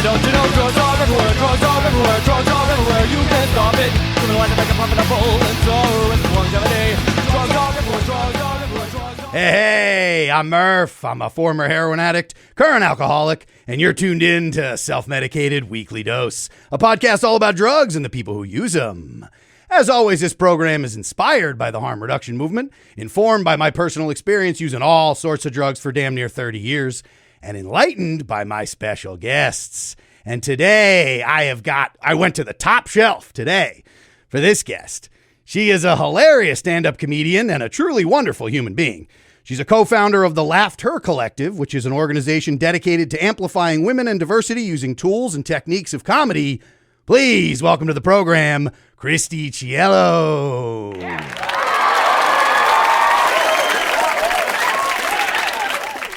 Don't you know drugs are everywhere, drugs are everywhere, drugs are everywhere, you can't stop it. Living like a bag of pop in a bowl and throw in the longevity. Drugs are everywhere, drugs are everywhere, drugs are everywhere. Hey, I'm Murph. I'm a former heroin addict, current alcoholic, and you're tuned in to Self-Medicated Weekly Dose, a podcast all about drugs and the people who use them. As always, this program is inspired by the harm reduction movement, informed by my personal experience using all sorts of drugs for damn near 30 years, and enlightened by my special guests. And today I went to the top shelf today for this guest. She is a hilarious stand-up comedian and a truly wonderful human being. She's a co-founder of the Laughed Her Collective, which is an organization dedicated to amplifying women and diversity using tools and techniques of comedy. Please welcome to the program, Christi Chiello.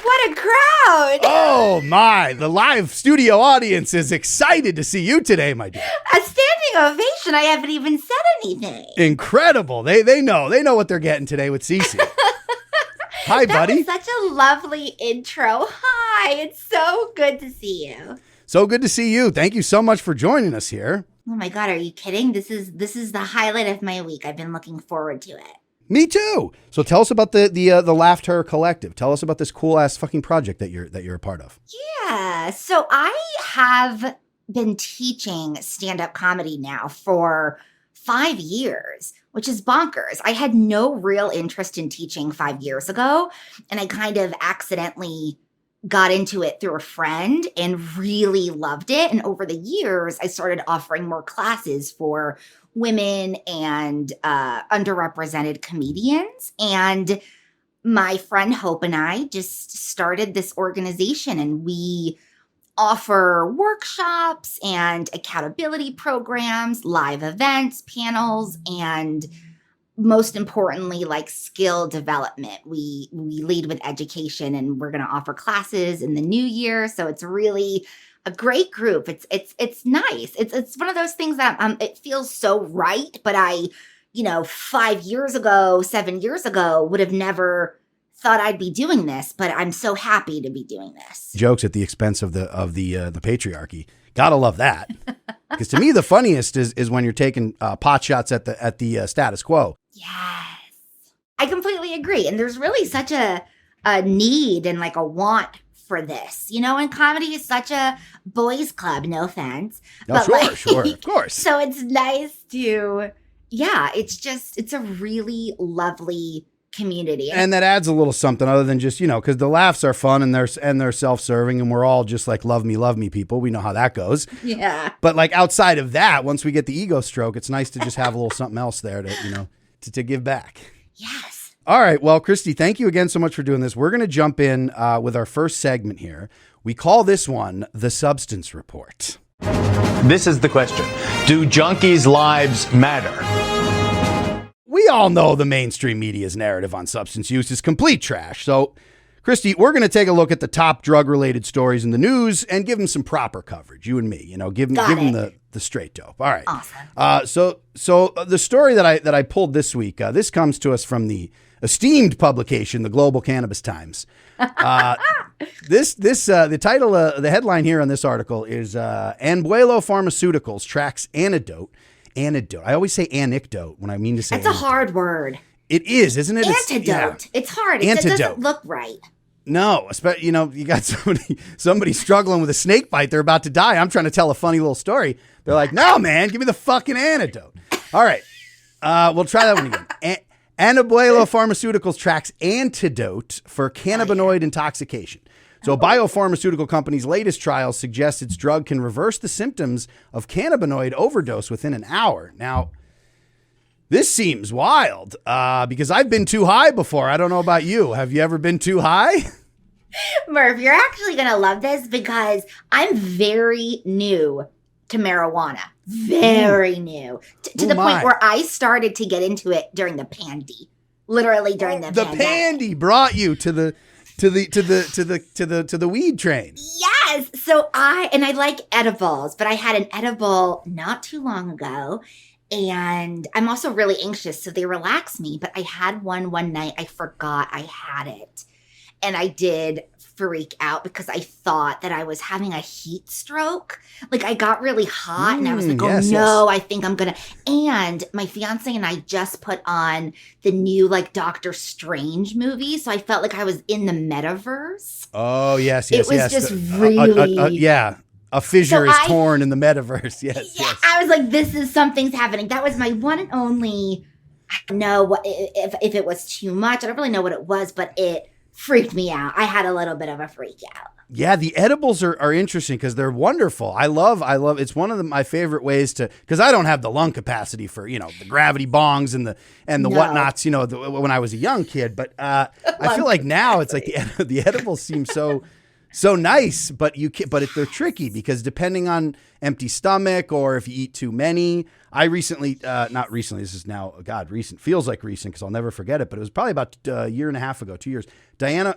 What a crowd! Oh my, the live studio audience is excited to see you today, my dear. A standing ovation. I haven't even said anything. Incredible. They know what they're getting today with Cece. Hi, buddy. That was such a lovely intro. Hi, it's so good to see you. So good to see you. Thank you so much for joining us here. Oh my God, are you kidding? This is the highlight of my week. I've been looking forward to it. Me too. So tell us about the Laughed Her Collective. Tell us about this cool ass fucking project that you're a part of. Yeah. So I have been teaching stand-up comedy now for 5 years, which is bonkers. I had no real interest in teaching 5 years ago, and I kind of accidentally got into it through a friend and really loved it. And over the years, I started offering more classes for women and underrepresented comedians. And my friend Hope and I just started this organization, and we offer workshops and accountability programs, live events, panels, and most importantly, like skill development. We lead with education, and we're going to offer classes in the new year. So it's really a great group. It's nice. It's one of those things that it feels so right. But I, 5 years ago, 7 years ago, would have never thought I'd be doing this. But I'm so happy to be doing this. Jokes at the expense of the patriarchy. Gotta love that. Because to me, the funniest is when you're taking pot shots at the status quo. Yes, I completely agree. And there's really such a need and like a want for this, and comedy is such a boys club, no offense. No, but sure, of course. So it's nice to, it's a really lovely community. And that adds a little something other than just, because the laughs are fun and they're self-serving and we're all just like love me people. We know how that goes. Yeah. But like outside of that, once we get the ego stroke, it's nice to just have a little something else there to give back. Yes. All right. Well, Christi, thank you again so much for doing this. We're going to jump in with our first segment here. We call this one the Substance Report. This is the question. Do junkies' lives matter? We all know the mainstream media's narrative on substance use is complete trash. So, Christi, we're going to take a look at the top drug-related stories in the news and give them some proper coverage. You and me, give them the straight dope. All right. Awesome. So the story that I pulled this week, this comes to us from the esteemed publication, the Global Cannabis Times. The title, the headline here on this article is Anbuelo Pharmaceuticals tracks antidote. I always say anecdote when I mean to say It's a hard word. It is, isn't it? Antidote. It's hard. It doesn't look right. No, especially, you got somebody struggling with a snake bite. They're about to die. I'm trying to tell a funny little story. They're like, no, man, give me the fucking antidote. All right. We'll try that one again. Anbuelo Pharmaceuticals tracks antidote for cannabinoid intoxication. So a biopharmaceutical company's latest trial suggests its drug can reverse the symptoms of cannabinoid overdose within an hour. Now, this seems wild because I've been too high before. I don't know about you. Have you ever been too high? Murph, you're actually going to love this because I'm very new to marijuana. Very new. To the point where I started to get into it during the pandy. Literally during the pandemic. The pandy brought you to the weed train. Yes. So I like edibles, but I had an edible not too long ago. And I'm also really anxious, so they relax me. But I had one night. I forgot I had it. And I did freak out because I thought that I was having a heat stroke. Like I got really hot and I was like, oh no, I think I'm going to. And my fiance and I just put on the new like Doctor Strange movie. So I felt like I was in the metaverse. Oh, yes. It was just really. A fissure is torn in the metaverse. Yes. I was like, this is something's happening. That was my one and only. I don't know what if it was too much. I don't really know what it was, but it freaked me out. I had a little bit of a freak out. Yeah, the edibles are interesting because they're wonderful. I love. It's one of my favorite ways to, because I don't have the lung capacity for, the gravity bongs and the whatnots, when I was a young kid. But I feel like now it's like the edibles seem so nice, but they're tricky because depending on empty stomach or if you eat too many. I recently, not recently, this is now, recent, feels like recent because I'll never forget it, but it was probably about a year and a half ago, 2 years. Diana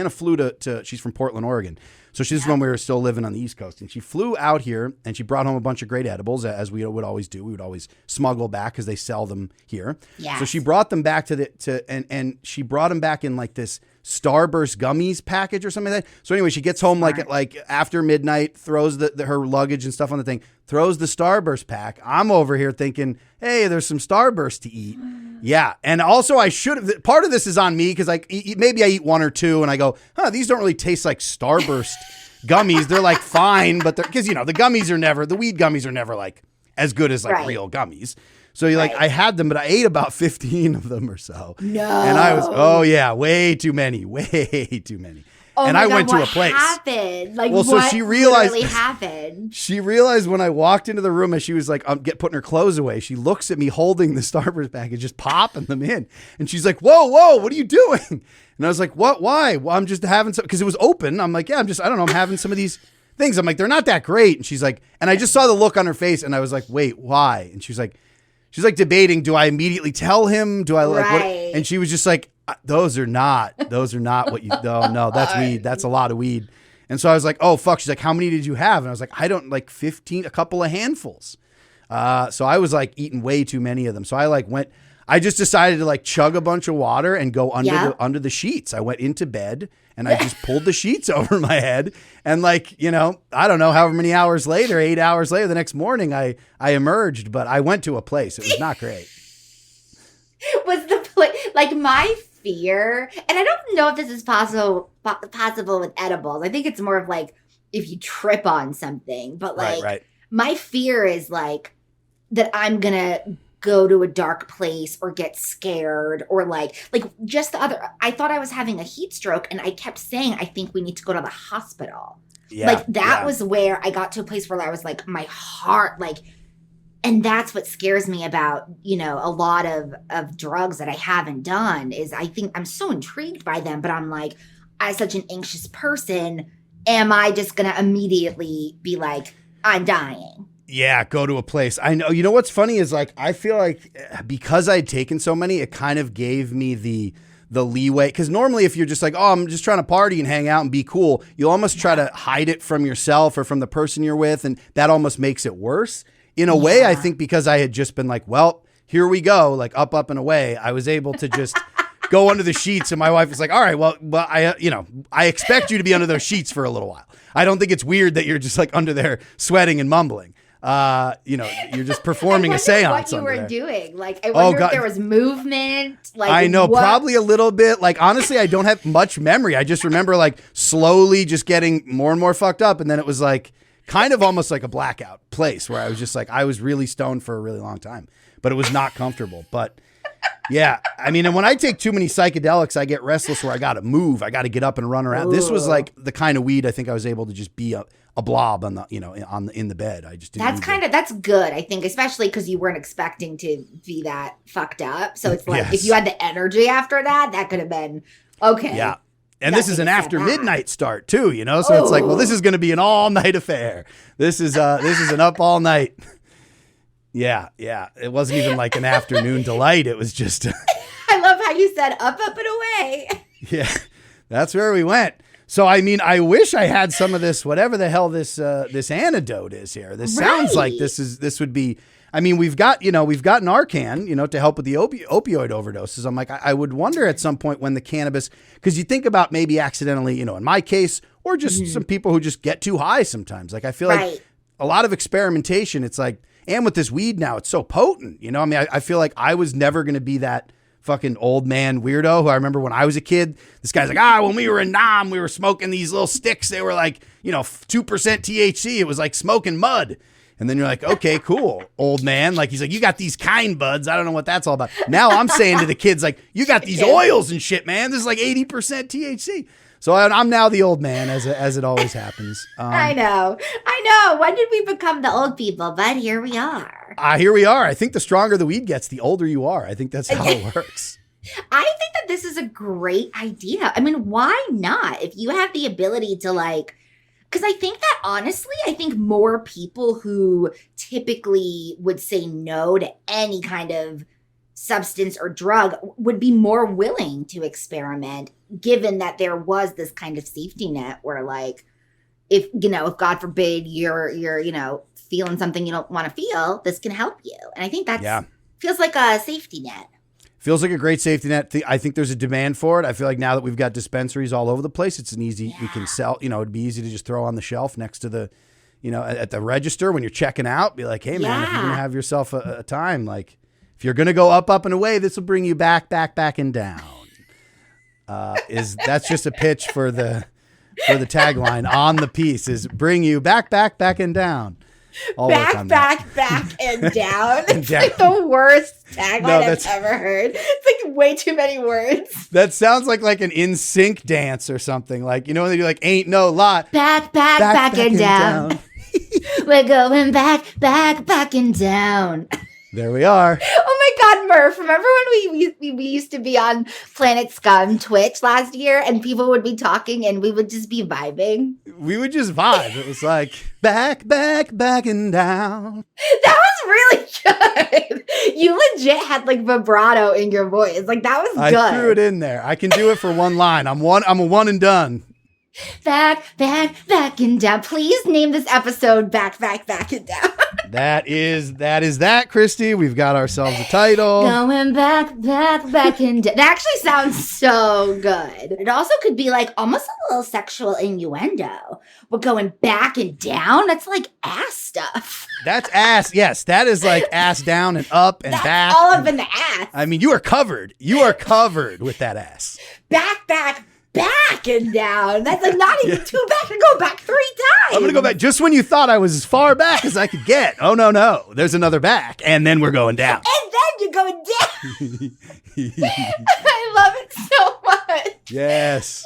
flew to she's from Portland, Oregon. So she's when we were still living on the East Coast, and she flew out here and she brought home a bunch of great edibles, as we would always do. We would always smuggle back because they sell them here. Yes. So she brought them back and she brought them back in like this Starburst gummies package or something like that. So anyway, she gets home like after midnight, throws her luggage and stuff on the thing, throws the Starburst pack. I'm over here thinking, hey, there's some Starburst to eat. Yeah. And also I should have, part of this is on me because maybe I eat one or two and I go, these don't really taste like Starburst gummies. They're like fine, but because the gummies are never, the weed gummies are never like as good as like real gummies. So you're like, I had them, but I ate about 15 of them or so. No. And I was, way too many. Oh and I went to a place. What happened? Like, so she realized, literally happened? She realized when I walked into the room and she was like, putting her clothes away. She looks at me holding the Starburst package, just popping them in. And she's like, whoa, what are you doing? And I was like, what? Why? Well, I'm just having some, because it was open. I'm like, I'm having some of these things. I'm like, they're not that great. And she's like, and I just saw the look on her face and I was like, wait, why? And she's like debating, do I immediately tell him? Do I like what? And she was just like, those are not what you, no, that's weed. That's a lot of weed. And so I was like, oh, fuck. She's like, how many did you have? And I was like, I don't, like 15, a couple of handfuls. So I was like eating way too many of them. So I just decided to like chug a bunch of water and go under the sheets. I went into bed and I just pulled the sheets over my head. And like, I don't know, however many hours later, 8 hours later, the next morning I emerged, but I went to a place. It was not great. Was the place, like my fear, and I don't know if this is possible with edibles. I think it's more of like if you trip on something, but like my fear is like that I'm going to go to a dark place or get scared or like just I thought I was having a heat stroke and I kept saying, I think we need to go to the hospital. Yeah, that was where I got to a place where I was like, my heart, like, and that's what scares me about, a lot of drugs that I haven't done is I think I'm so intrigued by them, but I'm like, as such an anxious person, am I just going to immediately be like, I'm dying? Yeah, go to a place. I know. You know what's funny is like, I feel like because I'd taken so many, it kind of gave me the leeway. Because normally if you're just like, oh, I'm just trying to party and hang out and be cool, you almost try to hide it from yourself or from the person you're with. And that almost makes it worse. In a way, I think because I had just been like, well, here we go, like up and away. I was able to just go under the sheets. And my wife was like, all right, well, I expect you to be under those sheets for a little while. I don't think it's weird that you're just like under there sweating and mumbling. You're just performing a seance. What you were doing? Like, I wonder if there was movement. Like, I know, probably a little bit. Like, honestly, I don't have much memory. I just remember like slowly just getting more and more fucked up, and then it was like kind of almost like a blackout place where I was just like, I was really stoned for a really long time, but it was not comfortable. But yeah, I mean, and when I take too many psychedelics, I get restless where I got to move. I got to get up and run around. Ooh. This was like the kind of weed I think I was able to just be a blob on the, in the bed. I just didn't. That's good. I think, especially because you weren't expecting to be that fucked up. So it's like, if you had the energy after that could have been okay. Yeah. And this is an after midnight start too, so it's like, well, this is going to be an all night affair. This is an up all night. Yeah. It wasn't even like an afternoon delight. It was just. I love how you said up and away. Yeah, that's where we went. So, I mean, I wish I had some of this, whatever the hell this antidote is here. This sounds like this would be, I mean, we've got Narcan, to help with the opioid overdoses. I'm like, I would wonder at some point when the cannabis, because you think about maybe accidentally, in my case, or just some people who just get too high sometimes. Like, I feel like a lot of experimentation, it's like, and with this weed now, it's so potent, I mean, I feel like I was never going to be that fucking old man weirdo who I remember when I was a kid, this guy's like, when we were in Nam, we were smoking these little sticks. They were like, 2% THC. It was like smoking mud. And then you're like, okay, cool, old man. Like, he's like, you got these kind buds. I don't know what that's all about. Now I'm saying to the kids, like, you got these oils and shit, man. This is like 80% THC. So I'm now the old man, as it always happens. I know. When did we become the old people? But here we are. Here we are. I think the stronger the weed gets, the older you are. I think that's how it works. I think that this is a great idea. I mean, why not? If you have the ability to because I think that honestly, I think more people who typically would say no to any kind of substance or drug would be more willing to experiment, given that there was this kind of safety net where if God forbid you're feeling something you don't want to feel, this can help you. And I think that feels like a safety net. Feels like a great safety net. I think there's a demand for it. I feel like now that we've got dispensaries all over the place, it's an easy, we can sell, it'd be easy to just throw on the shelf next to the, at the register when you're checking out, be like, hey man, if you're going to have yourself a time, like if you're going to go up and away, this will bring you back and down. That's just a pitch for the tagline on the piece is bring you back and down. I'll back and down. It's like the worst tagline I've ever heard. It's like way too many words. That sounds like an in-sync dance or something. Like, when they do like ain't no lot. Back and down. We're going back and down. There we are. Oh my God, Murph. Remember when we used to be on Planet Scum Twitch last year and people would be talking and we would just be vibing? We would just vibe. It was like back and down. That was really good. You legit had vibrato in your voice. That was good. I threw it in there. I can do it for one line. I'm a one and done. Back and down. Please name this episode Back and Down. That is that, Christy. We've got ourselves a title. Going back and down. That actually sounds so good. It also could be almost a little sexual innuendo. But going back and down, that's like ass stuff. That's ass. Yes, that is like ass down and up and that's back. all up in the ass. I mean, you are covered. You are covered with that ass. Back and down. That's not even too bad to go back 3 times. I'm going to go back just when you thought I was as far back as I could get. Oh, no. There's another back. And then we're going down. And then you're going down. I love it so much. Yes.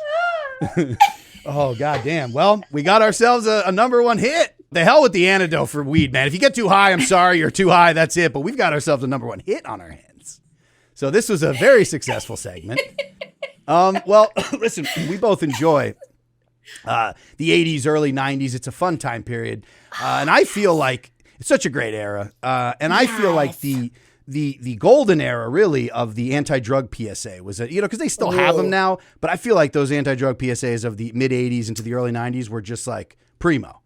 Oh, goddamn. Well, we got ourselves a number one hit. The hell with the antidote for weed, man. If you get too high, I'm sorry. You're too high. That's it. But we've got ourselves a number one hit on our hands. So this was a very successful segment. Well, listen, we both enjoy the 80s, early 90s. It's a fun time period. And I feel like it's such a great era. And I feel like the golden era, really, of the anti-drug PSA was, because they still have them now. But I feel like those anti-drug PSAs of the mid-80s into the early 90s were just like primo.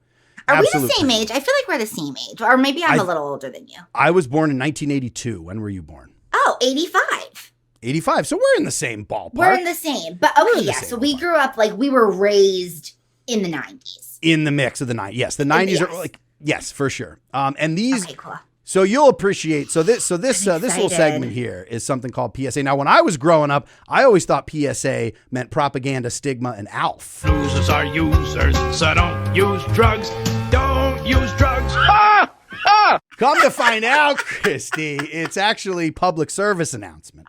Are we the same age? I feel like we're the same age. Or maybe I'm a little older than you. I was born in 1982. When were you born? Oh, 85. 85. So we're in the same ballpark. We're in the same. But okay, yeah. So we grew up we were raised in the 90s. In the mix of the 90s. Yes, the 90s are yes, for sure. And these. Okay, cool. So you'll appreciate. So this little segment here is something called PSA. Now, when I was growing up, I always thought PSA meant propaganda, stigma, and ALF. Losers are users, so don't use drugs. Don't use drugs. Ah! Ah! Come to find out, Christy, it's actually public service announcement.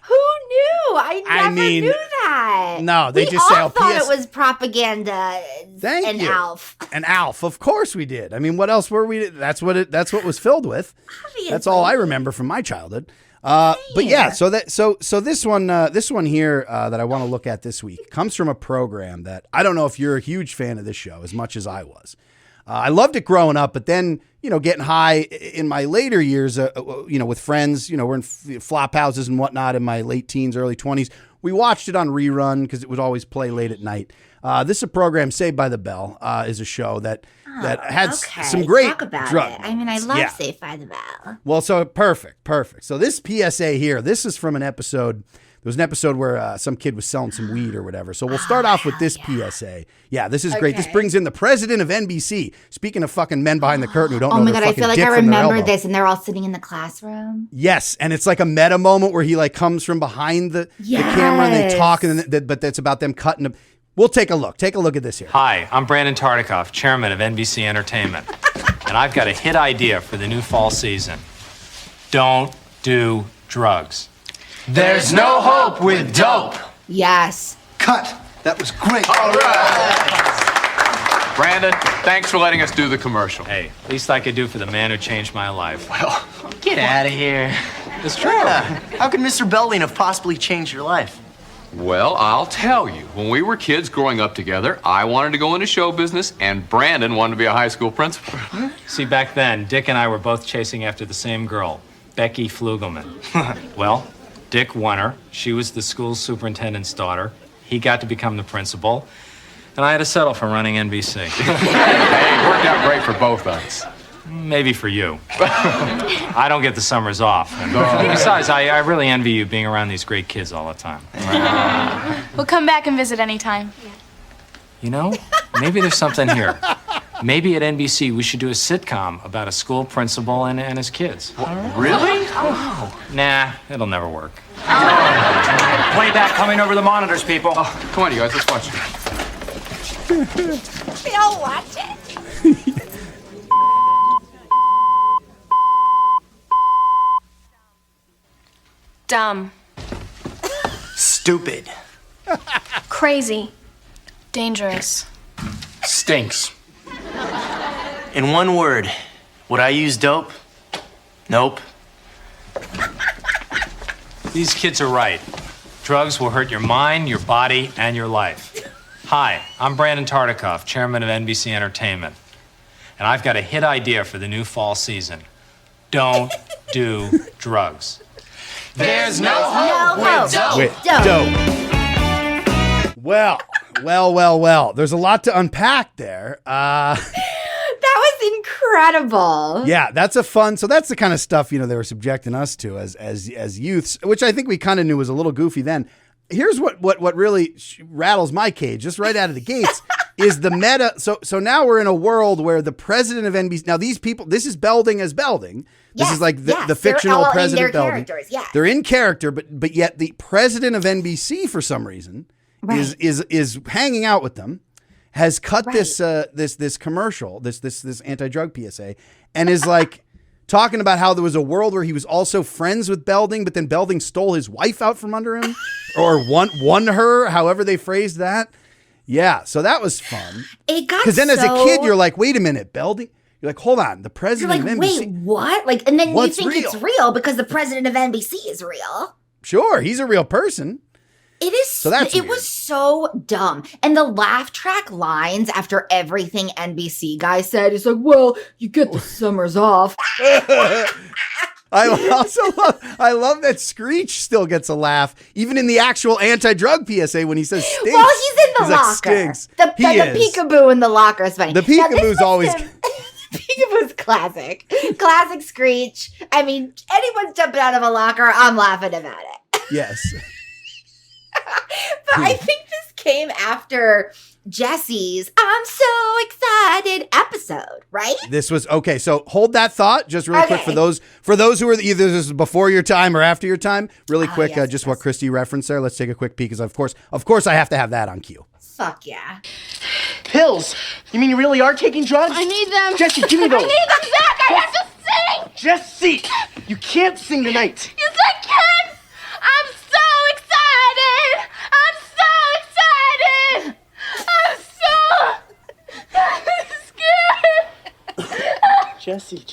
Who knew? I never knew that. No, they we just say, all thought it was propaganda. Thank you. ALF. And ALF, of course we did. I mean, what else were we? That's what it was filled with. Obviously. That's all I remember from my childhood. But yeah, so this one here that I want to look at this week comes from a program that I don't know if you're a huge fan of this show as much as I was. I loved it growing up, but then, getting high in my later years, with friends, we're in flop houses and whatnot in my late teens, early 20s. We watched it on rerun because it would always play late at night. This is a program, Saved by the Bell, is a show that had Okay, some great talk about drug it. I mean, I moments. love Yeah. Saved by the Bell. Well, so perfect. So this PSA here, this is from an episode. There was an episode where some kid was selling some weed or whatever. So we'll start off with this PSA. Yeah, this is great. This brings in the president of NBC. Speaking of fucking men behind the curtain who don't know Oh my their God, I fucking feel like dick I from their remember elbow. this, and they're all sitting in the classroom. Yes, and it's like a meta moment where he like comes from behind the camera and they talk, and then, but that's about them cutting them. We'll take a look. Take a look at this here. Hi, I'm Brandon Tartikoff, chairman of NBC Entertainment, and I've got a hit idea for the new fall season. Don't do drugs. There's no hope with dope. Yes. Cut. That was great. Brandon, thanks for letting us do the commercial. Hey, least I could do for the man who changed my life. Get out of here. It's true. How could Mr. Belding have possibly changed your life? Well, I'll tell you. When we were kids growing up together, I wanted to go into show business, and Brandon wanted to be a high school principal. See, back then, Dick and I were both chasing after the same girl, Becky Flugelman. Well, Dick won her. She was the school superintendent's daughter. He got to become the principal, and I had to settle for running NBC. Hey, it worked out great for both of us. Maybe for you. I don't get the summers off. And besides, I really envy you being around these great kids all the time. We'll come back and visit anytime. You know, maybe there's something here. Maybe at NBC we should do a sitcom about a school principal and his kids. Really? Nah, it'll never work. Playback coming over the monitors, people. Come on, you guys, let's watch it. We all watch it. Dumb. Stupid. Crazy. Dangerous. Stinks. In one word, would I use dope? Nope. These kids are right. Drugs will hurt your mind, your body, and your life. Hi, I'm Brandon Tartikoff, chairman of NBC Entertainment. And I've got a hit idea for the new fall season. Don't do drugs. There's no hope with dope. With dope. Well. There's a lot to unpack there. That was incredible. Yeah, that's a fun. So that's the kind of stuff, they were subjecting us to as youths, which I think we kind of knew was a little goofy then. Here's what really rattles my cage just right out of the gates is the meta. So now we're in a world where the president of NBC. Now these people, this is Belding as Belding. This is like the fictional they're all president in their Belding. characters, yes. They're in character, but yet the president of NBC for some reason is hanging out with them. Has cut this commercial, this anti-drug PSA, and is like talking about how there was a world where he was also friends with Belding, but then Belding stole his wife out from under him, or won her, however they phrased that. Yeah, so that was fun. It got because then as a kid you're like, wait a minute, Belding. You're like, hold on, the president You're like, of NBC. wait, what? Like, and then What's you think it's real because the president of NBC is real. Sure, he's a real person. It is. So that's it weird. was so dumb. And the laugh track lines after everything NBC guy said is like, well, you get the summers off. I love that Screech still gets a laugh, even in the actual anti-drug PSA when he says stinks. Well, he's in the locker. Like, stinks. The peekaboo in the locker is funny. The peekaboo's always... Peekaboo's classic. Classic Screech. I mean, anyone's jumping out of a locker, I'm laughing about it. Yes. But I think this came after Jesse's I'm so excited episode, right? This was okay. So hold that thought just really quick for those who are either this is before your time or after your time. Really quick, just what Christy referenced there. Let's take a quick peek because of course I have to have that on cue. Fuck yeah. Pills? You mean you really are taking drugs? I need them. Jesse, give me those. I need them back. I have to sing. Jesse, you can't sing tonight. Yes, I can. I'm so excited. I'm so scared. Jesse.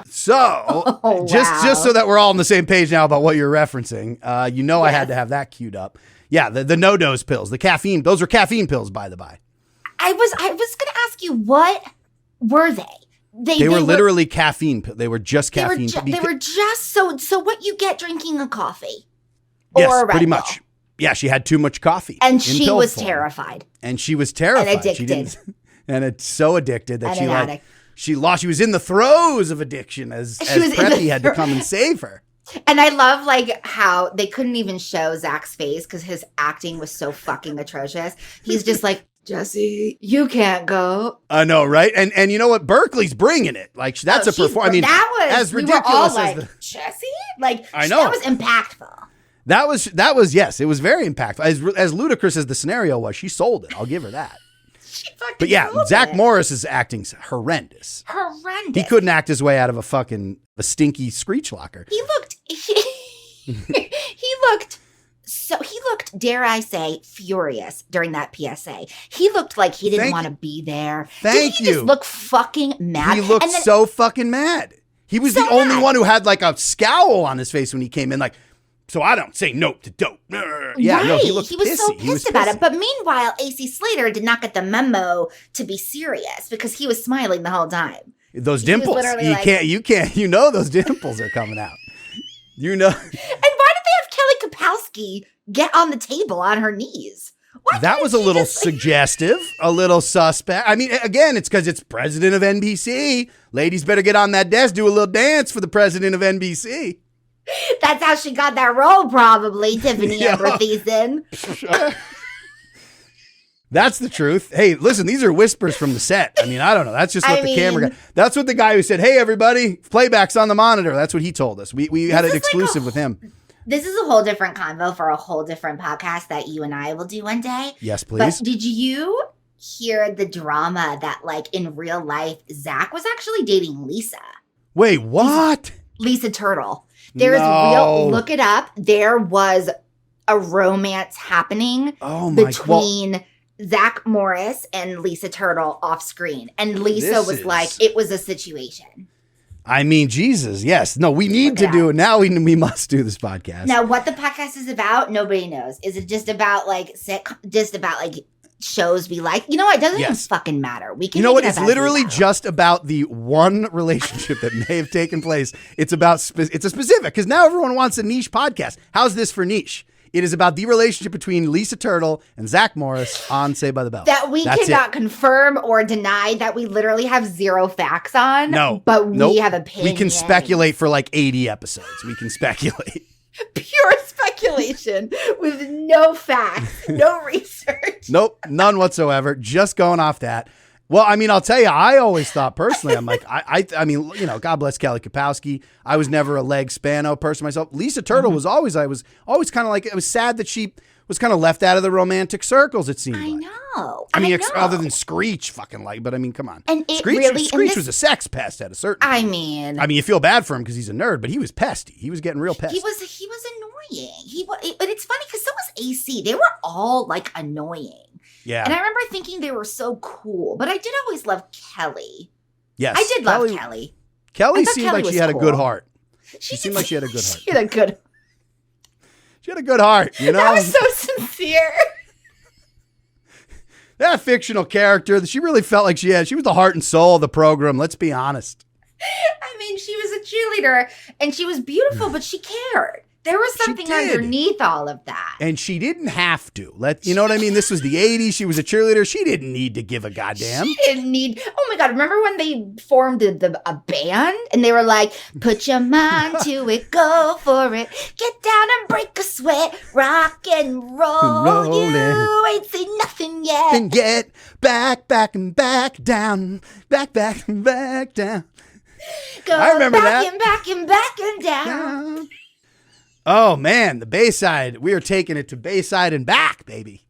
So just so that we're all on the same page now about what you're referencing, I had to have that queued up. Yeah, the no-dose pills, the caffeine. Those are caffeine pills, by the by. I was going to ask you, what were they? They were literally caffeine. They were just caffeine. They were just so what you get drinking a coffee. Yes, or a Red pretty Bull. much. Yeah, she had too much coffee. And in she pill was form. terrified. And she was terrified. And She addicted. and it's so addicted that And an addict. she was in the throes of addiction as She was in Preppy the had to come and save her. And I love like how they couldn't even show Zach's face because his acting was so fucking atrocious. He's just like, Jesse, you can't go. I know, right? And you know what? Berkeley's bringing it. Like that's a performance. I mean, that was as we ridiculous were all as like, the, Jesse? Like, I know. that was impactful. That was yes, it was very impactful. As ludicrous as the scenario was, she sold it. I'll give her that. She fucking But yeah, sold Zach it. Morris's acting's horrendous. Horrendous. He couldn't act his way out of a stinky screech locker. He looked, he looked, dare I say, furious during that PSA. He looked like he didn't want to be there. Thank Didn't he you. just look fucking mad? He looked And then- so fucking mad. He was the only one who had like a scowl on his face when he came in, like, so I don't say nope to dope. Yeah, right. no, he looked he was pissy. so pissed about it. But meanwhile, AC Slater did not get the memo to be serious because he was smiling the whole time. Those He was dimples. literally You like- can't, you know those dimples are coming out. You know. And why did they have Kelly Kapowski get on the table on her knees? Why That was a she little just, suggestive, a little suspect. I mean, again, it's because it's president of NBC. Ladies better get on that desk, do a little dance for the president of NBC. That's how she got that role, probably, Tiffany Yeah. Amber Thiessen. That's the truth. Hey, listen, these are whispers from the set. I mean, I don't know. That's just what the camera guy. That's what the guy who said, "Hey, everybody, playback's on the monitor." That's what he told us. We had an exclusive with him. This is a whole different convo for a whole different podcast that you and I will do one day. Yes, please. But did you hear the drama that, like, in real life, Zach was actually dating Lisa? Wait, what? Lisa Turtle. There's No. look it up. There was a romance happening Oh my between Zach Morris and Lisa Turtle off screen. And Lisa This was is- like, it was a situation. I mean, Jesus, yes. No, we need to do it. Now we must do this podcast. Now, what the podcast is about, nobody knows. Is it just about like shows we like? You know what? It doesn't even fucking matter. We can. You know make what? it It's up as we literally go. just about the one relationship that may have taken place. It's about it's a specific because now everyone wants a niche podcast. How's this for niche? It is about the relationship between Lisa Turtle and Zach Morris on Saved by the Bell. That we That's cannot it. confirm or deny, that we literally have zero facts on. No, but we nope. have opinions. We can speculate for like 80 episodes. We can speculate. Pure speculation with no facts, no research. Nope, none whatsoever. Just going off that. Well, I mean, I'll tell you, I always thought personally, I'm like, I mean, you know, God bless Kelly Kapowski. I was never a leg Spano person myself. Lisa Turtle was always, I was always kind of like, it was sad that she was kind of left out of the romantic circles, it seemed like. know. I mean, I know. other than Screech fucking like, but I mean, come on. And it Screech, really- Screech and was this- a sex pest at a certain I point. mean, I mean, you feel bad for him because he's a nerd, but he was pesty. He was getting real pesty. he was annoying. But it's funny because so was AC. They were all like annoying. Yeah. And I remember thinking they were so cool, but I did always love Kelly. Yes. I did love Kelly. Kelly I thought seemed Kelly like she was had a good cool. heart. She seemed like she had a good heart. She had a good. She had a good heart, you know? That was so sincere. That fictional character, she really felt like she was the heart and soul of the program. Let's be honest. I mean, she was a cheerleader and she was beautiful, but she cared. There was something did. underneath all of that. And she didn't have to. You know what I mean? This was the 80s. She was a cheerleader. She didn't need to give a goddamn. She didn't need. Oh my God! Remember when they formed a band and they were like, "Put your mind to it, go for it, get down and break a sweat, rock and roll. Rollin'. You ain't seen nothing yet." And get back and back down. Back and back down. Go I remember back that. and back and back and down. Oh, man. The Bayside. We are taking it to Bayside and back, baby.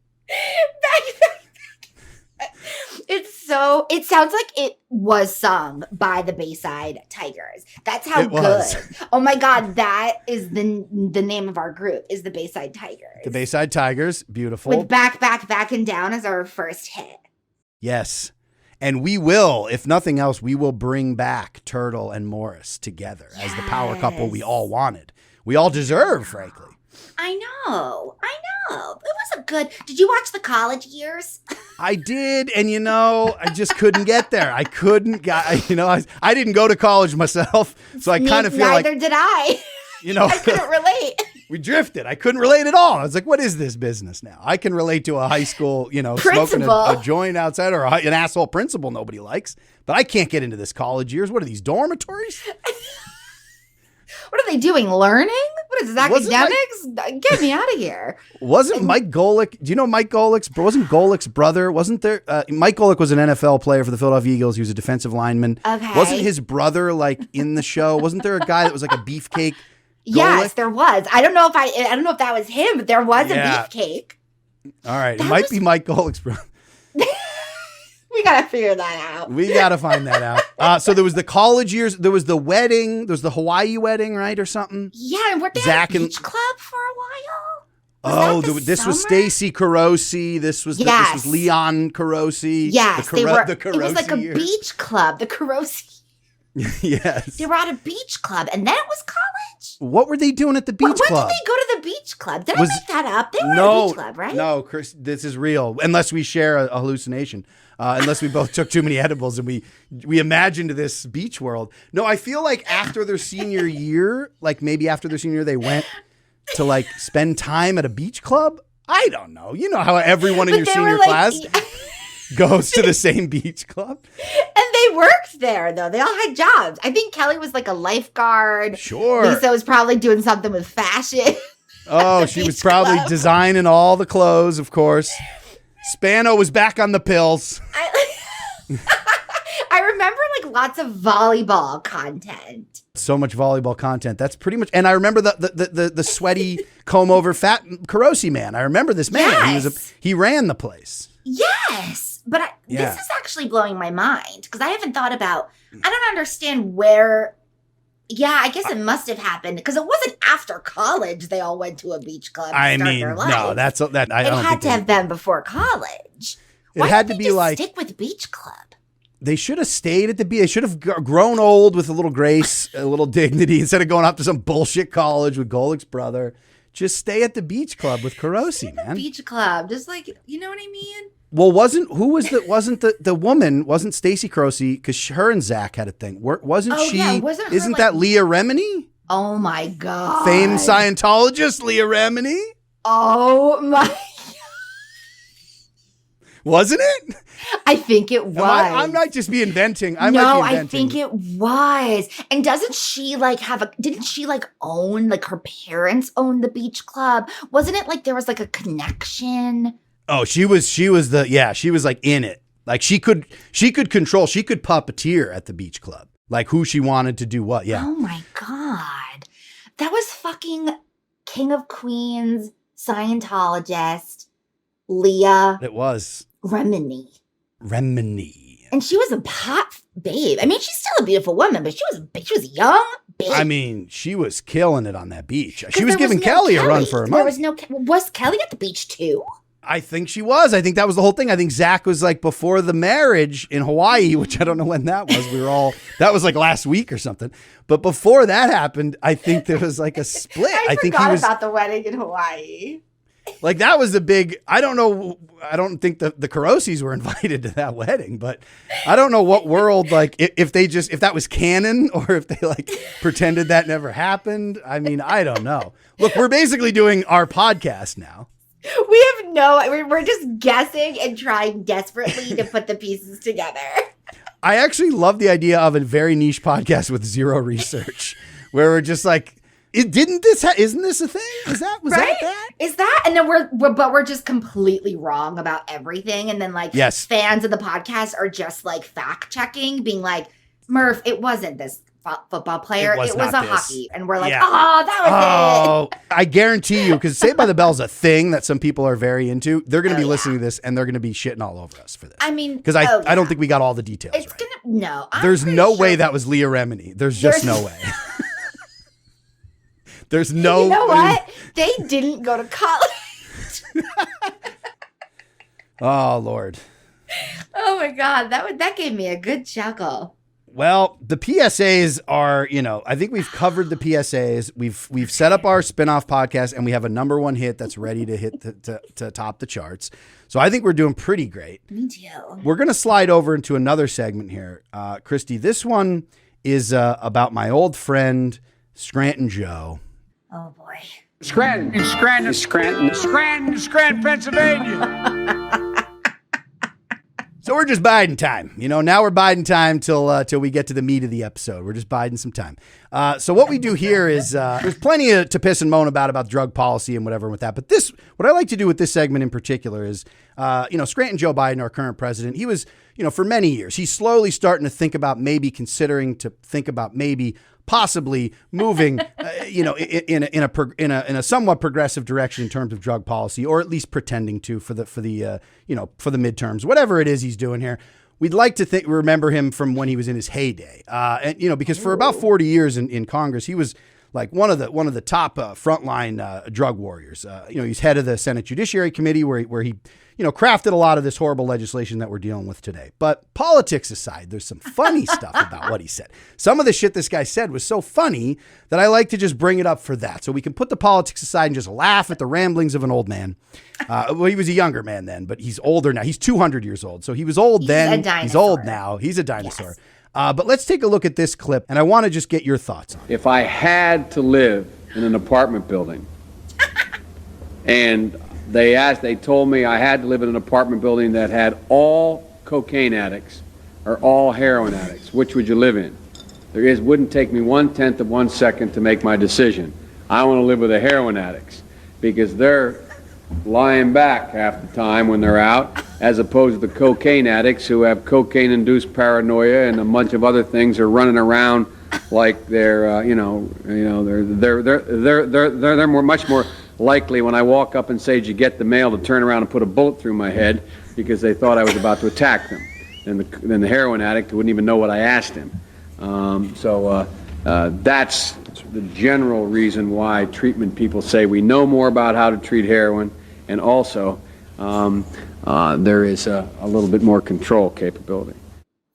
It sounds like it was sung by the Bayside Tigers. That's how It was. good. Oh my God, that is the name of our group, is the Bayside Tigers. The Bayside Tigers. Beautiful. With back and down as our first hit. Yes. And we will, if nothing else, we will bring back Turtle and Morris together as the power couple we all wanted. We all deserve, frankly. I know. It was a good. Did you watch The College Years? I did, and I just couldn't get there. I couldn't. I didn't go to college myself, so I kind of feel like neither did I. I couldn't relate. We drifted. I couldn't relate at all. I was like, what is this business now? I can relate to a high school, smoking a joint outside or an asshole principal nobody likes, but I can't get into this college years. What are these, dormitories? What are they doing? Learning? What is this, academics? Get me out of here. Wasn't Mike Golick? Do you know Mike Golick's? Wasn't Golick's brother? Wasn't there? Mike Golick was an NFL player for the Philadelphia Eagles. He was a defensive lineman. Okay. Wasn't his brother like in the show? Wasn't there a guy that was like a beefcake? Yes, there was. I don't know if that was him, but there was a beefcake. All right, it might be Mike Golick's brother. We gotta figure that out. We gotta find that out. So there was the college years. There was the wedding. There was the Hawaii wedding, right, or something? Yeah, and weren't they at a beach club for a while? This was Stacy Carosi. This was Leon Carosi. Yes, the Carosi it was like a years. beach club. The Carosi. Yes, they were at a beach club, and then it was college. What were they doing at the beach club? When did they go to the beach club? Did I make that up? They were at a beach club, right? No, Chris, this is real. Unless we share a hallucination. Unless we both took too many edibles and we imagined this beach world. No, I feel like after their senior year, they went to like spend time at a beach club. I don't know. You know how everyone in your senior class goes to the same beach club. And they worked there, though. They all had jobs. I think Kelly was like a lifeguard. Sure. Lisa was probably doing something with fashion. Oh, she was probably designing all the clothes, of course. Spano was back on the pills. I remember like lots of volleyball content. So much volleyball content. That's pretty much. And I remember the sweaty comb over fat Carosi man. I remember this man. Yes. He ran the place. Yes, but this is actually blowing my mind because I haven't thought about. I don't understand where. Yeah, I guess it must have happened because it wasn't after college they all went to a beach club. I mean, no, that's that. I don't had think to have been before college. It had to be like stick with beach club. They should have stayed at the beach. They should have grown old with a little grace, a little dignity instead of going off to some bullshit college with Golick's brother. Just stay at the beach club with Carosi, man. Beach club, just like you know what I mean. Well, wasn't the woman wasn't Stacy Carosi because her and Zach had a thing. Wasn't she? Yeah, wasn't her, isn't that Leah Remini? Oh my God! Famed Scientologist Leah Remini. Oh my! Wasn't it? I think it was. I might just be inventing. I think it was. And doesn't she like didn't she like own, like her parents owned the beach club? Wasn't it like there was like a connection? Oh, she was like in it. Like she could control, she could puppeteer at the beach club. Like who she wanted to do what. Yeah. Oh my God. That was fucking King of Queens, Scientologist, Leah. It was. Remini. And she was a hot babe. I mean, she's still a beautiful woman, but she was young, babe. I mean, she was killing it on that beach. She was giving Kelly a run for her money. Was Kelly at the beach too? I think she was. I think that was the whole thing. I think Zach was like before the marriage in Hawaii, which I don't know when that was. That was like last week or something. But before that happened, I think there was like a split. I forgot about the wedding in Hawaii. Like that was the big, I don't know. I don't think the Carosis were invited to that wedding, but I don't know what world, like if that was canon or if they like pretended that never happened. I mean, I don't know. Look, we're basically doing our podcast now. We have we're just guessing and trying desperately to put the pieces together. I actually love the idea of a very niche podcast with zero research where we're just like, isn't this a thing? Was right? that? Is that? And then we're just completely wrong about everything. And then like fans of the podcast are just like fact checking, being like, Murph, it wasn't this football player. It was a hockey. And we're like, that was it. I guarantee you, because Saved by the Bell is a thing that some people are very into. They're going to be listening to this and they're going to be shitting all over us for this. I mean, because I don't think we got all the details. It's right. No. There's no way that was Leah Remini. There's just no way. There's no. You know what? They didn't go to college. Oh Lord. Oh my God, that gave me a good chuckle. Well, the PSAs are, I think we've covered the PSAs. We've set up our spinoff podcast, and we have a number one hit that's ready to hit to top the charts. So I think we're doing pretty great. Me too. We're going to slide over into another segment here, Christy. This one is about my old friend Scranton Joe. Oh boy. Scranton, Pennsylvania. So we're just biding time. Now we're biding time till we get to the meat of the episode. We're just biding some time. So what we do here is there's plenty to piss and moan about drug policy and whatever with that. But what I like to do with this segment in particular is, Scranton Joe Biden, our current president, he was, for many years, he's slowly starting to think about possibly moving, in a somewhat progressive direction in terms of drug policy, or at least pretending to for the midterms, whatever it is he's doing here. We'd like to remember him from when he was in his heyday, because for about 40 years in Congress, he was like one of the top frontline drug warriors. He's head of the Senate Judiciary Committee, where he crafted a lot of this horrible legislation that we're dealing with today. But politics aside, there's some funny stuff about what he said. Some of the shit this guy said was so funny that I like to just bring it up for that. So we can put the politics aside and just laugh at the ramblings of an old man. Well, he was a younger man then, but he's older now. He's 200 years old. So he was old then. He's old now. He's a dinosaur. Yes. But let's take a look at this clip, and I want to just get your thoughts on it. If I had to live in an apartment building and they told me I had to live in an apartment building that had all cocaine addicts or all heroin addicts, which would you live in? Wouldn't take me 1/10 of 1 second to make my decision. I want to live with the heroin addicts because they're lying back half the time when they're out, as opposed to the cocaine addicts who have cocaine-induced paranoia and a bunch of other things are running around like they're much more likely when I walk up and say, "Did you get the mail?" to turn around and put a bullet through my head because they thought I was about to attack them. Than the heroin addict who wouldn't even know what I asked him. That's the general reason why treatment people say we know more about how to treat heroin, and also there is a little bit more control capability.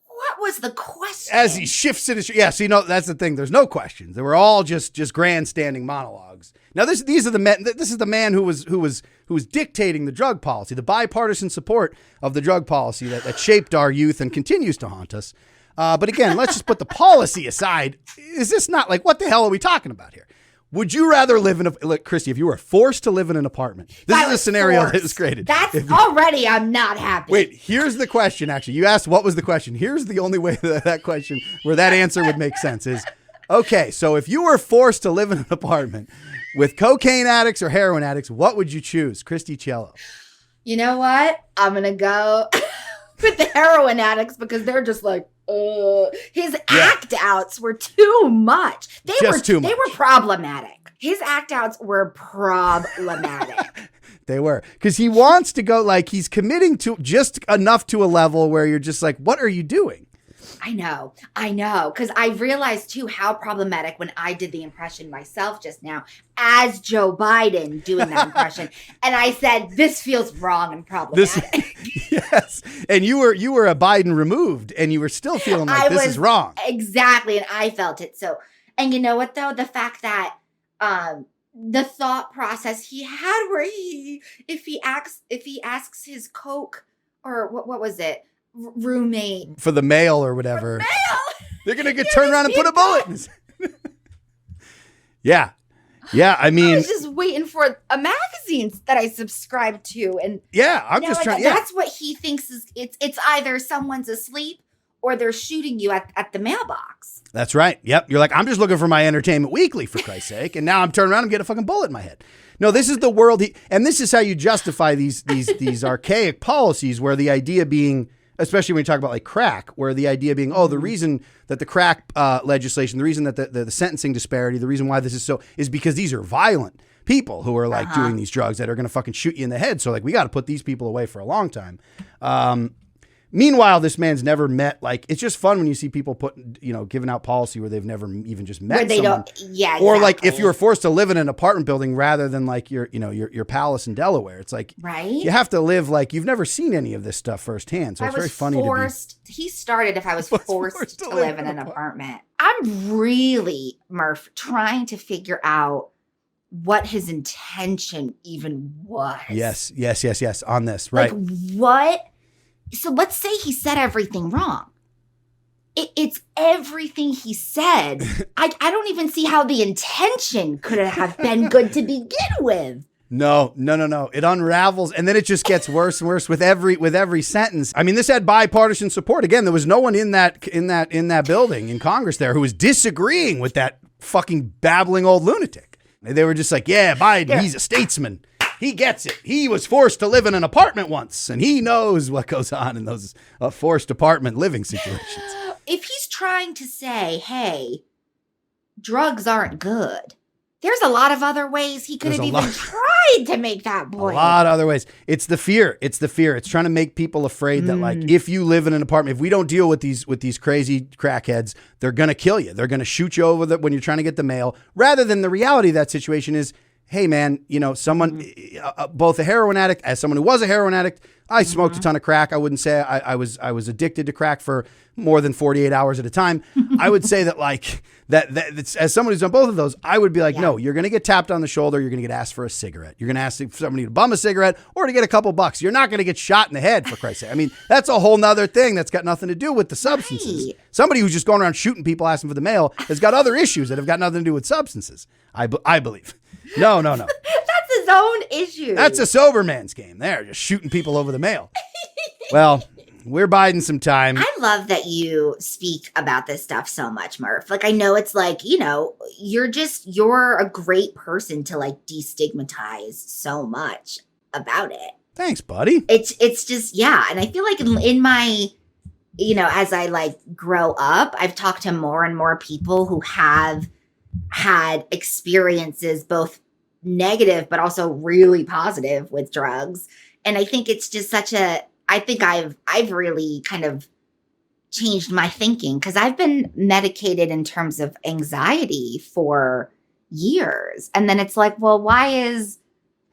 What was the question? As he shifts it, that's the thing. There's no questions. They were all just grandstanding monologues. Now this is the man who was dictating the drug policy, the bipartisan support of the drug policy that shaped our youth and continues to haunt us. But again, let's just put the policy aside. Is this not like, what the hell are we talking about here? Would you rather live Christi, if you were forced to live in an apartment? This is a scenario that was created. That's already, I'm not happy. Wait, here's the question, actually. You asked what was the question. Here's the only way that question, where that answer would make sense is, okay, so if you were forced to live in an apartment with cocaine addicts or heroin addicts, what would you choose? Christi Chiello. You know what? I'm going to go with the heroin addicts because they're just like, his act outs were too much. They were problematic. His act outs were problematic. They were, because he wants to go, like, he's committing to just enough to a level where you're just like, what are you doing? I know. Because I realized too how problematic when I did the impression myself just now as Joe Biden doing that impression. And I said, this feels wrong and problematic. Yes. And you were a Biden removed and you were still feeling like this is wrong. Exactly. And I felt it. So, and you know what though? The fact that, the thought process he had where if he asks his Coke or what was it? Roommate for the mail or whatever, they're gonna get turned around and put a bullet in his yeah I mean, I was just waiting for a magazine that I subscribe to, and I'm just trying. That's what he thinks is it's either someone's asleep or they're shooting you at the mailbox. That's right. Yep. You're like, I'm just looking for my Entertainment Weekly, for Christ's sake, and now I'm turning around and get a fucking bullet in my head. No, this is the world, and this is how you justify these archaic policies, where the idea being, especially when you talk about like crack, where the idea being, the reason that the crack legislation, the reason that the sentencing disparity, the reason why this is so, is because these are violent people who are like doing these drugs that are going to fucking shoot you in the head. So like, we got to put these people away for a long time. Meanwhile, this man's never met, like, it's just fun when you see people giving out policy where they've never even just met someone. Exactly. Or like if you were forced to live in an apartment building rather than like your palace in Delaware. It's like, right? You have to live like you've never seen any of this stuff firsthand. So it's very funny he started if I was forced to live in an apartment. I'm really, Murph, trying to figure out what his intention even was. Yes. On this, right? Like what? So let's say he said everything wrong. it's everything he said. I don't even see how the intention could have been good to begin with. No. It unravels, and then it just gets worse and worse with every sentence. I mean, this had bipartisan support. Again, there was no one in that building in Congress there who was disagreeing with that fucking babbling old lunatic. They were just like, yeah, Biden, he's a statesman. He gets it. He was forced to live in an apartment once, and he knows what goes on in those forced apartment living situations. If he's trying to say, hey, drugs aren't good, there's a lot of other ways he could have even tried to make that point. A lot of other ways. It's the fear. It's trying to make people afraid that, like, if you live in an apartment, if we don't deal with these crazy crackheads, they're going to kill you. They're going to shoot you over when you're trying to get the mail. Rather than the reality of that situation is, hey, man, someone, both a heroin addict, as someone who was a heroin addict, I smoked a ton of crack. I wouldn't say I was addicted to crack for more than 48 hours at a time. I would say that, like, that as someone who's done both of those, I would be like, no, you're going to get tapped on the shoulder. You're going to get asked for a cigarette. You're going to ask somebody to bum a cigarette or to get a couple bucks. You're not going to get shot in the head, for Christ's sake. I mean, that's a whole nother thing that's got nothing to do with the substances. Right. Somebody who's just going around shooting people asking for the mail has got other issues that have got nothing to do with substances. I believe. No. That's his own issue. That's a sober man's game there, just shooting people over the mail. Well, we're biding some time. I love that you speak about this stuff so much, Murph. Like, I know it's like, you're a great person to, like, destigmatize so much about it. Thanks, buddy. It's just, yeah. And I feel like in my, as I, like, grow up, I've talked to more and more people who have had experiences, both negative, but also really positive with drugs. And I think it's just I think I've really kind of changed my thinking because I've been medicated in terms of anxiety for years. And then it's like, well, why is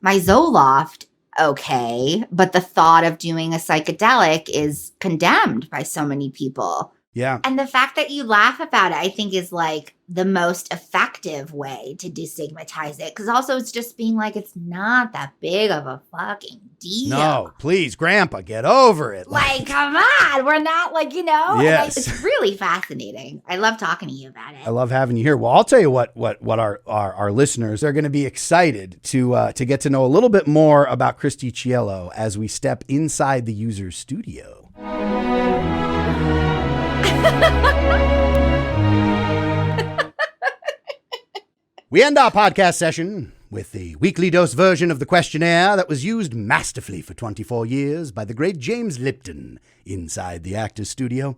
my Zoloft okay, but the thought of doing a psychedelic is condemned by so many people? Yeah. And the fact that you laugh about it, I think, is like the most effective way to destigmatize it. Because also it's just being like, it's not that big of a fucking deal. No, please, Grandpa, get over it. Like, come on. We're not like, Yes. It's really fascinating. I love talking to you about it. I love having you here. Well, I'll tell you what our listeners are going to be excited to get to know a little bit more about Christi Chiello as we step inside the user's studio. We end our podcast session with the weekly dose version of the questionnaire that was used masterfully for 24 years by the great James Lipton inside the actor's studio.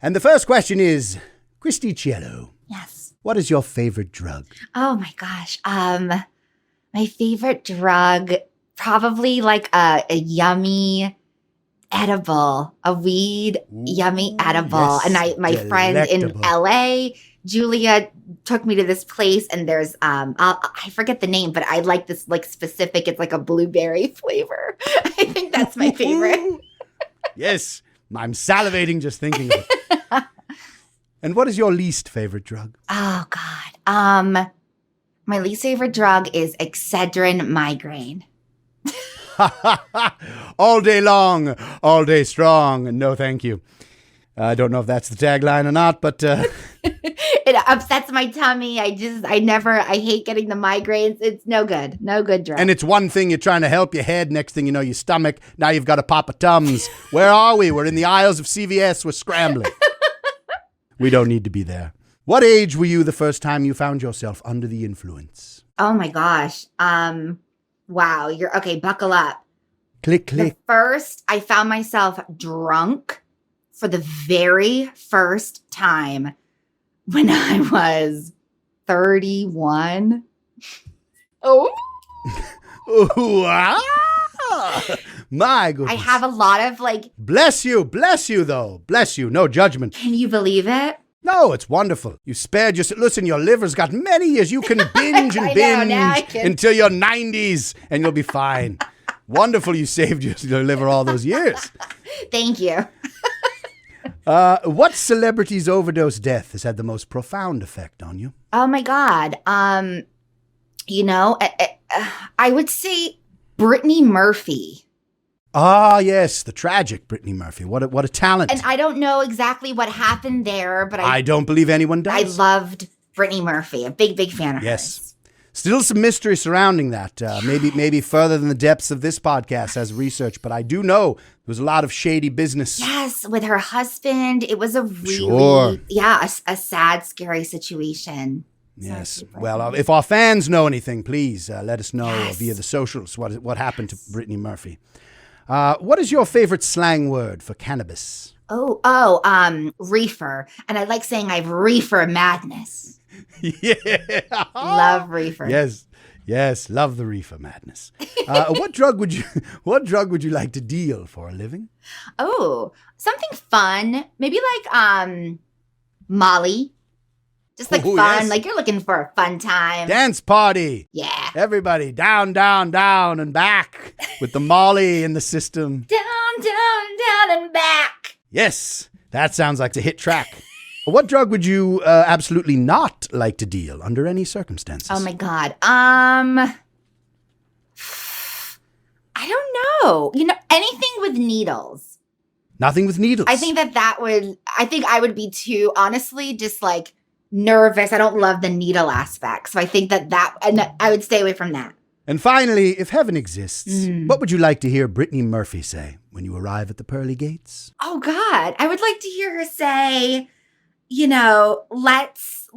And the first question is, Christi Chiello. Yes. What is your favorite drug? Oh my gosh. My favorite drug, probably like a yummy edible, a weed yummy edible. Yes, And my friend in LA, Julia, took me to this place, and there's I forget the name, but I like this like specific. It's like a blueberry flavor. I think that's my favorite. Yes, I'm salivating just thinking of it. And what is your least favorite drug? Oh God, my least favorite drug is Excedrin migraine. All day long, all day strong. No, thank you. I don't know if that's the tagline or not, but it upsets my tummy. I hate getting the migraines. It's no good drug. And it's one thing you're trying to help your head. Next thing you know, your stomach. Now you've got to pop a Tums. Where are we? We're in the aisles of CVS. We're scrambling. We don't need to be there. What age were you the first time you found yourself under the influence? Oh my gosh. Wow. You're okay. Buckle up. Click, click. The first, I found myself drunk for the very first time when I was 31. Oh. Ooh, ah. My goodness. I have a lot of like... Bless you though. Bless you. No judgment. Can you believe it? No, it's wonderful. You spared your... Listen, your liver's got many years. You can binge and binge until your 90s and you'll be fine. Wonderful you saved your liver all those years. Thank you. What celebrity's overdose death has had the most profound effect on you? Oh my God. I would say Brittany Murphy. Ah, yes, the tragic Brittany Murphy. What a talent. And I don't know exactly what happened there, but I don't believe anyone does. I loved Brittany Murphy. A big fan of hers. Yes. Still some mystery surrounding that. Maybe further than the depths of this podcast as research, but I do know there was a lot of shady business. Yes, with her husband. It was a really, a sad, scary situation. Yes. Well, if our fans know anything, please let us know via the socials what happened to Brittany Murphy. What is your favorite slang word for cannabis? Reefer. And I like saying I have reefer madness. Yeah. Love reefer. Yes, love the reefer madness. What drug would you like to deal for a living? Oh, something fun. Maybe like Molly. Just like fun. Yes. Like you're looking for a fun time. Dance party. Yeah. Everybody down, down, down and back with the Molly in the system. Down, down, down and back. Yes, that sounds like a hit track. What drug would you absolutely not like to deal under any circumstances? Oh my God. I don't know. Anything with needles. Nothing with needles. I think I would be too, honestly, just like nervous. I don't love the needle aspect. So I think and I would stay away from that. And finally, if heaven exists, what would you like to hear Brittany Murphy say when you arrive at the pearly gates? Oh God. I would like to hear her say, let's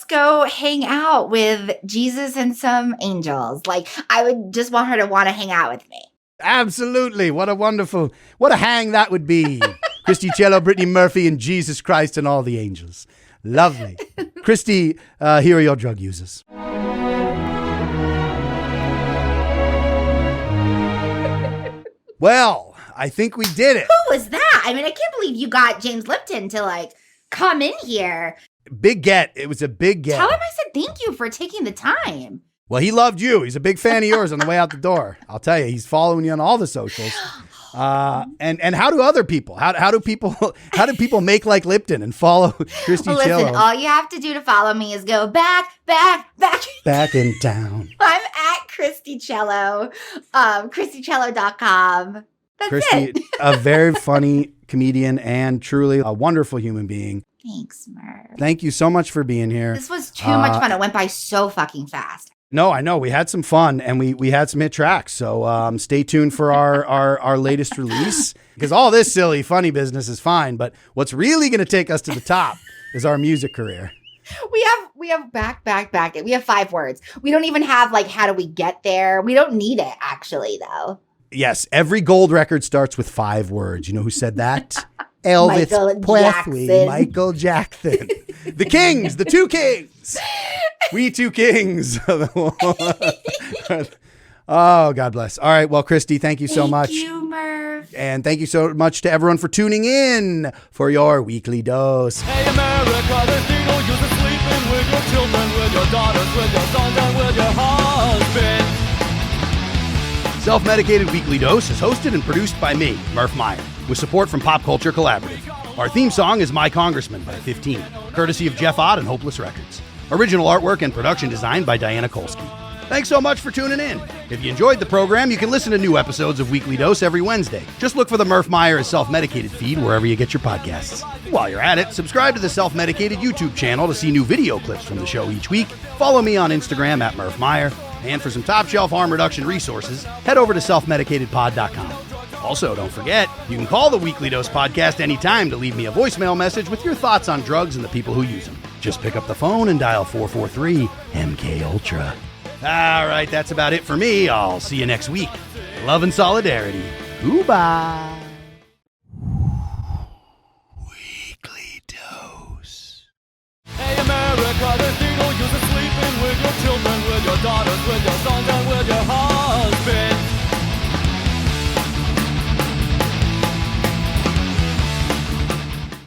go hang out with Jesus and some angels. Like, I would just want her to want to hang out with me. Absolutely. What a hang that would be. Christi Chiello, Brittany Murphy, and Jesus Christ and all the angels. Lovely. Christi, here are your drug users. Well, I think we did it. Who was that? I mean, I can't believe you got James Lipton to come in here. Big get. It was a big get. Tell him I said thank you for taking the time. Well, he loved you. He's a big fan of yours on the way out the door. I'll tell you, he's following you on all the socials. And how do other people? How do people make like Lipton and follow Christi Chiello? Listen, all you have to do to follow me is go back in town. I'm at Christi Chiello, ChristiChiello.com. That's Christi, it. a very funny comedian and truly a wonderful human being. Thanks, Murph. Thank you so much for being here. This was too much fun. It went by so fucking fast. No, I know. We had some fun and we had some hit tracks. So stay tuned for our latest release, because all this silly, funny business is fine. But what's really going to take us to the top is our music career. We have back. We have 5 words. We don't even have how do we get there? We don't need it, actually, though. Yes, every gold record starts with 5 words. You know who said that? Elvis Presley, Michael Jackson. The Kings, the 2 Kings. We 2 kings. Oh, God bless. All right. Well, Christi, thank you so much. Thank you, Murph. And thank you so much to everyone for tuning in for your weekly dose. Hey, America, there's needle users sleeping with your children, with your daughters, with your sons, and with your husband. Self-Medicated Weekly Dose is hosted and produced by me, Murph Meyer, with support from Pop Culture Collaborative. Our theme song is My Congressman by 15, courtesy of Jeff Ott and Hopeless Records. Original artwork and production design by Diana Kolsky. Thanks so much for tuning in. If you enjoyed the program, you can listen to new episodes of Weekly Dose every Wednesday. Just look for the Murph Meyer is Self-Medicated feed wherever you get your podcasts. While you're at it, subscribe to the Self-Medicated YouTube channel to see new video clips from the show each week. Follow me on Instagram at Murph Meyer. And for some top-shelf harm reduction resources, head over to selfmedicatedpod.com. Also, don't forget, you can call the Weekly Dose podcast anytime to leave me a voicemail message with your thoughts on drugs and the people who use them. Just pick up the phone and dial 443-MK-ULTRA. All right, that's about it for me. I'll see you next week. Love and solidarity. Goodbye. Weekly Dose. Hey, America, there's needle users sleeping with your children, with your daughters, with your sons, and with your husband.